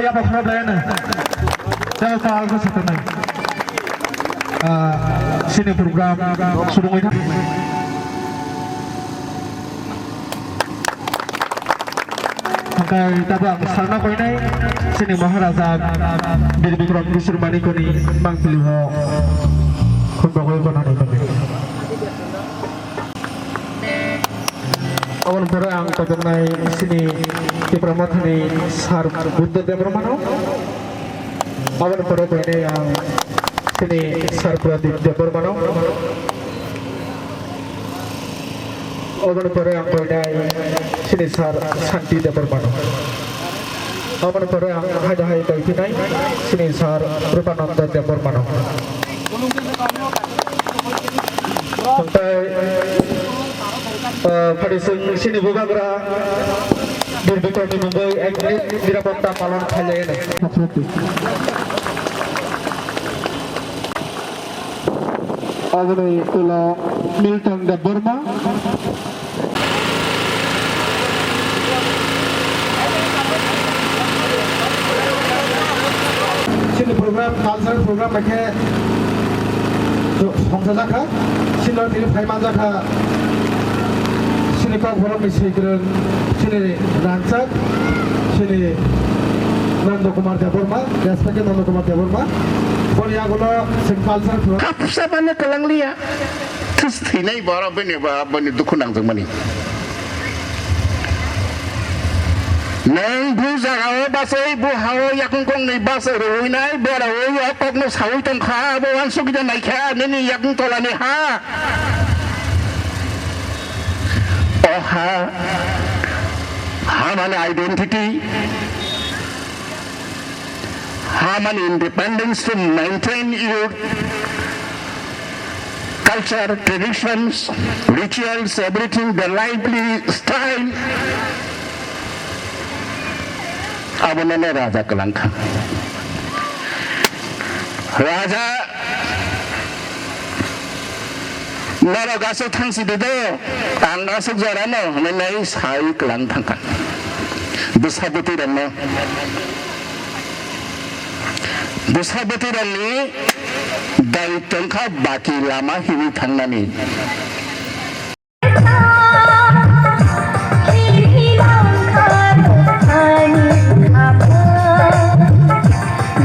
kaya bakal bayana. Saya soal ke satu nih. Sini program sudah mulai. Sampai tabang sarana kau ini sini Maharaja dari Bikram Surmani kau ni bang pilih ho. Kau bawa kau nanti kau. Awal perang kau naik sini di Pramatani Sar Buddha Debromano. Awal perang ini yang sini Sar Pradeep Debromano. Awal perang kau naik sini Sar Santi Debromano. Awal perang hai kau ini sini Sar Rupananda Debromano. Sampai pada sini bukan berah berbeda di Mumbai, dirapota palang kaya ini. Agak itulah Milton de Burma. Sini program, cultural program macam Hongsa Jaka, sini film Haiman Jaka. Sini kau orang misalkan sini rancak, sini Nando Kumar Deborma, respect Nando Kumar Deborma. Kalau yang gula singkal sah. Kapsa mana kelang liya, terus ini baru bini dukunang zaman ini. Neng buza hawa basai bu hawa yakung kong ni basai roi nai bera roi akok nus hawi tengkha bawan sukida naik ha nini yakung tolani ha. Haman identity, Haman independence to maintain your culture, traditions, rituals, everything, the lively style. Abunane Raja Kalangka. Raja Nara gaso thangsi dedo, angga sukjarano, menai sai kelang thangkan. Dushabati rani, dari tengkah baki lama hiwi thangnani.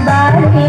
Bagi